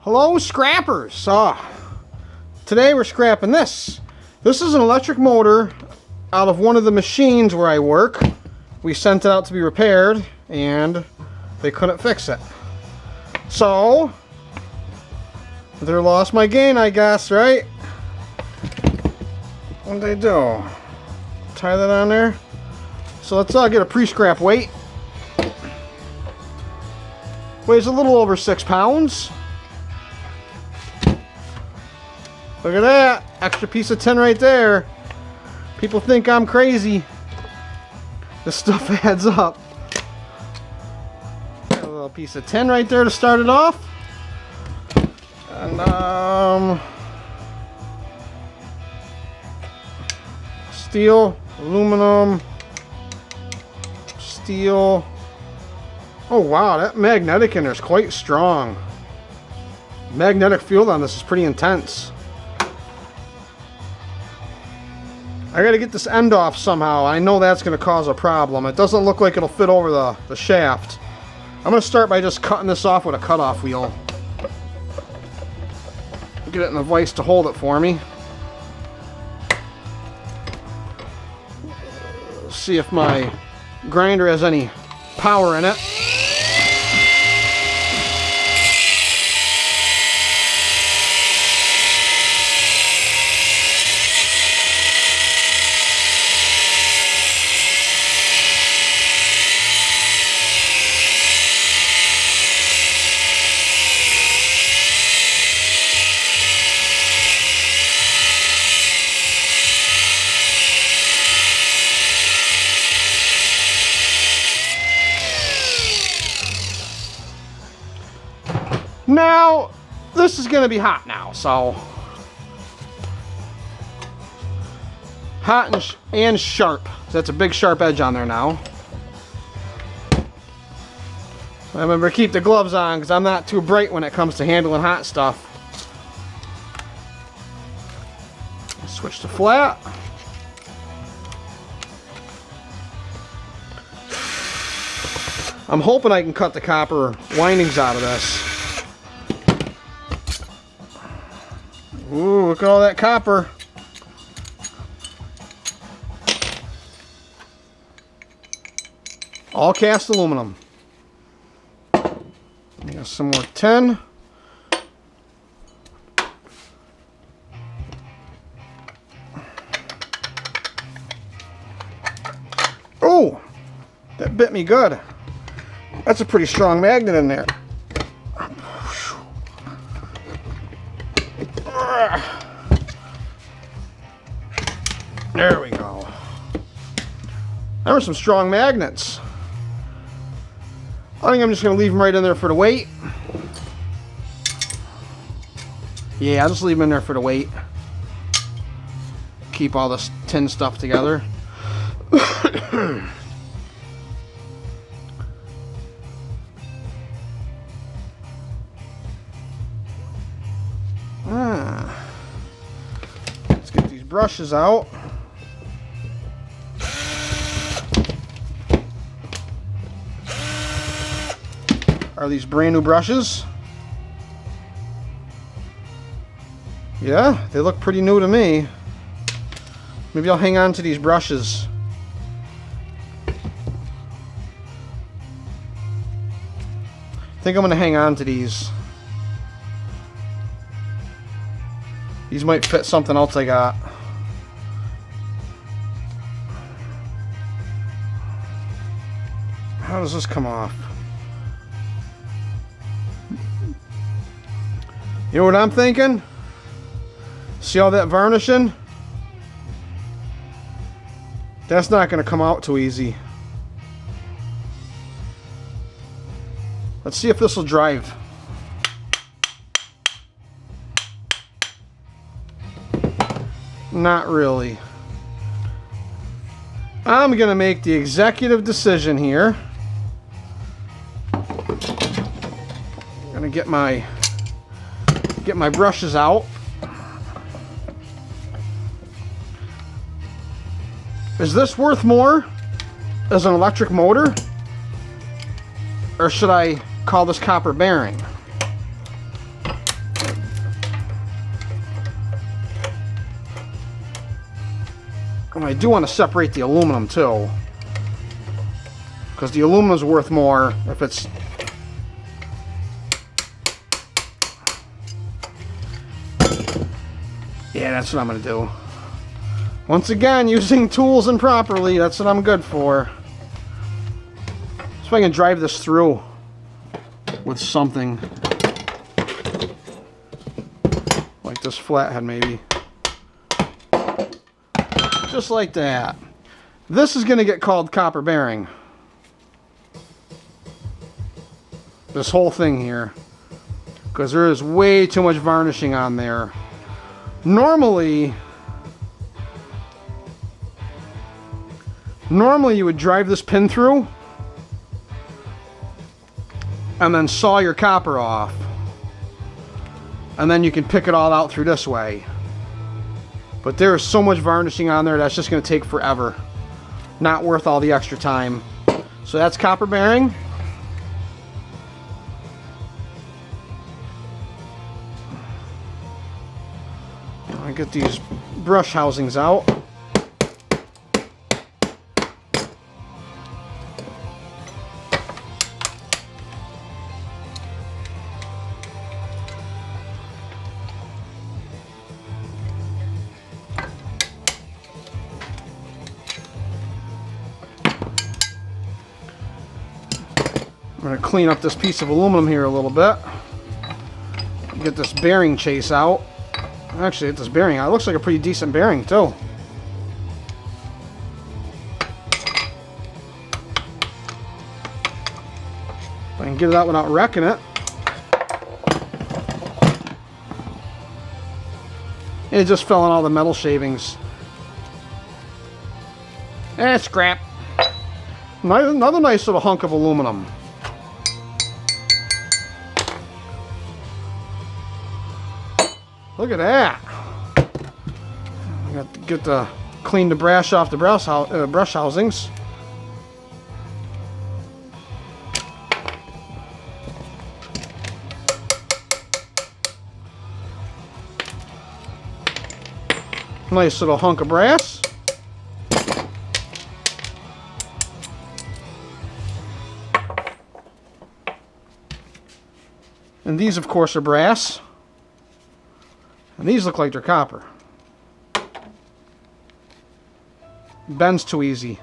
Hello, scrappers. Today we're scrapping this. This is an electric motor out of one of the machines where I work. We sent it out to be repaired and they couldn't fix it. So, they lost my gain, I guess, right? What'd they do? Tie that on there. So let's get a pre-scrap weight. Weighs a little over 6 pounds. Look at that, extra piece of tin right there. People think I'm crazy. This stuff adds up. Got a little piece of tin right there to start it off. And steel, aluminum, steel. Oh wow, that magnetic in there is quite strong. Magnetic field on this is pretty intense. I gotta get this end off somehow. I know that's gonna cause a problem. It doesn't look like it'll fit over the shaft. I'm gonna start by just cutting this off with a cutoff wheel. Get it in a vise to hold it for me. See if my grinder has any power in it. Now, this is going to be hot now, so hot and sharp. So that's a big sharp edge on there now. Remember, keep the gloves on because I'm not too bright when it comes to handling hot stuff. Switch to flat. I'm hoping I can cut the copper windings out of this. Ooh, look at all that copper. All cast aluminum. Got some more tin. Oh, that bit me good. That's a pretty strong magnet in there. There we go. There were some strong magnets. I think I'm just going to leave them right in there for the weight. Yeah, I'll just leave them in there for the weight. Keep all this tin stuff together. Let's get these brushes out. Are these brand new brushes? Yeah, they look pretty new to me. Maybe I'll hang on to these brushes. I think I'm going to hang on to these. These might fit something else I got. How does this come off? You know what I'm thinking? See all that varnishing? That's not going to come out too easy. Let's see if this will drive. Not really. I'm going to make the executive decision here. I'm going to get my brushes out. Is this worth more as an electric motor, or should I call this copper bearing? And I do want to separate the aluminum too, because the aluminum's worth more if it's... Yeah, that's what I'm going to do. Once again, using tools improperly, that's what I'm good for. So if I can drive this through with something like this flathead maybe. Just like that. This is going to get called copper bearing. This whole thing here. Because there is way too much varnishing on there. Normally you would drive this pin through and then saw your copper off. And then you can pick it all out through this way. But there is so much varnishing on there that's just going to take forever. Not worth all the extra time. So that's copper bearing. I get these brush housings out. I'm going to clean up this piece of aluminum here a little bit. Get this bearing chase out. Actually, get this bearing out. It looks like a pretty decent bearing, too. If I can get it out without wrecking it. It just fell on all the metal shavings. Scrap. Another nice little hunk of aluminum. Look at that. I got to get the clean the brass off the brush housings. Nice little hunk of brass. And these, of course, are brass. And these look like they're copper. Bends too easy.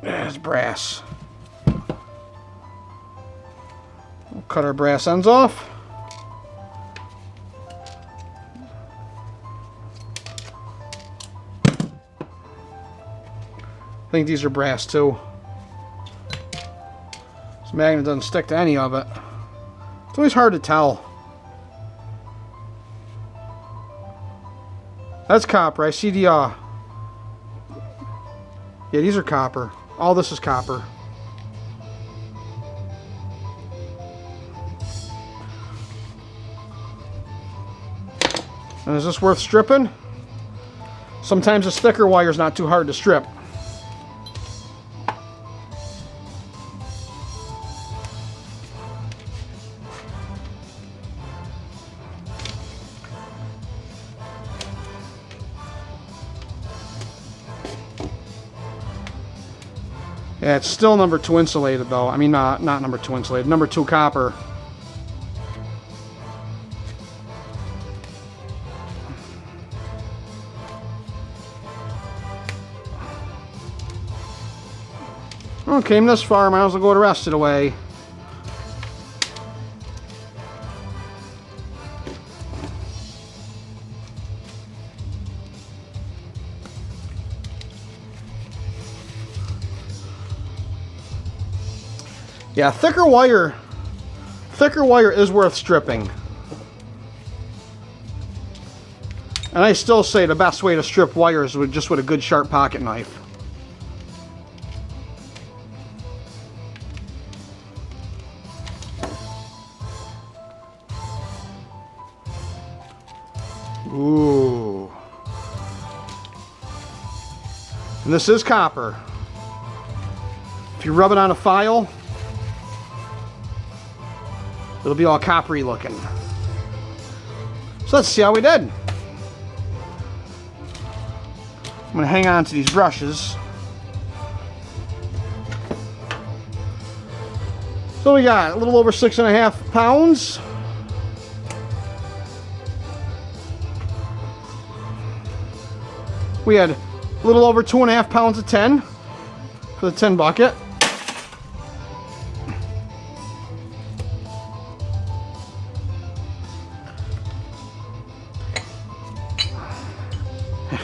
There's brass. We'll cut our brass ends off. I think these are brass too. This magnet doesn't stick to any of it. It's always hard to tell. That's copper. I see the, yeah, these are copper. All this is copper. And is this worth stripping? Sometimes this thicker wire is not too hard to strip. Yeah, it's still number 2 insulated though. I mean, not number 2 insulated, number 2 copper. Well, came this far, might as well go the rest of the way. Yeah, thicker wire is worth stripping. And I still say the best way to strip wires is just with a good sharp pocket knife. Ooh. And this is copper. If you rub it on a file, it'll be all coppery looking. So let's see how we did. I'm going to hang on to these brushes. So we got a little over 6.5 pounds. We had a little over 2.5 pounds of 10 for the 10 bucket.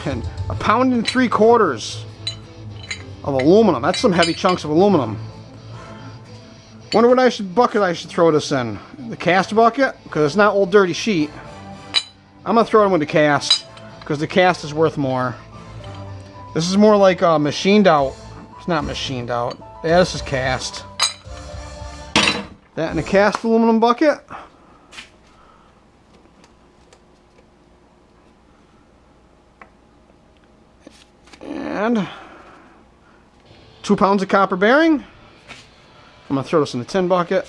And 1.75 pounds of aluminum. That's some heavy chunks of aluminum. Wonder what bucket I should throw this in. The cast bucket, because it's not old dirty sheet. I'm gonna throw it in with the cast, because the cast is worth more. This is more like machined out. It's not machined out. Yeah, this is cast. That in a cast aluminum bucket. And 2 pounds of copper bearing. I'm going to throw this in the tin bucket.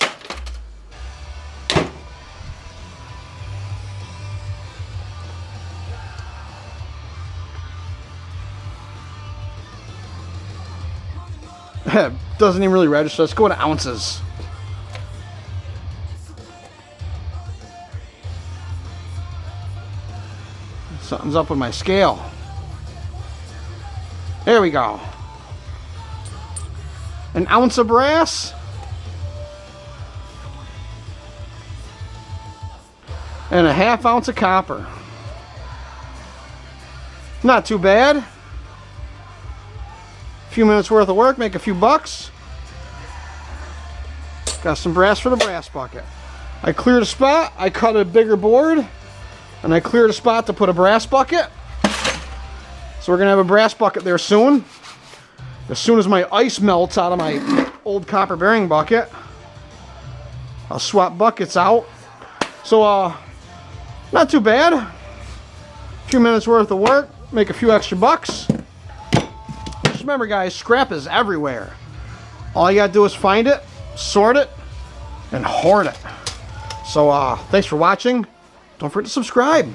Doesn't even really register. Let's go to ounces. Something's up with my scale. There we go. 1 ounce of brass. And 1/2 ounce of copper. Not too bad. A few minutes worth of work, make a few bucks. Got some brass for the brass bucket. I cleared a spot, I cut a bigger board, and I cleared a spot to put a brass bucket. So we're gonna have a brass bucket there soon. As soon as my ice melts out of my old copper bearing bucket, I'll swap buckets out. So not too bad. A few minutes worth of work, make a few extra bucks. Just remember guys, scrap is everywhere. All you gotta do is find it, sort it, and hoard it. So thanks for watching. Don't forget to subscribe.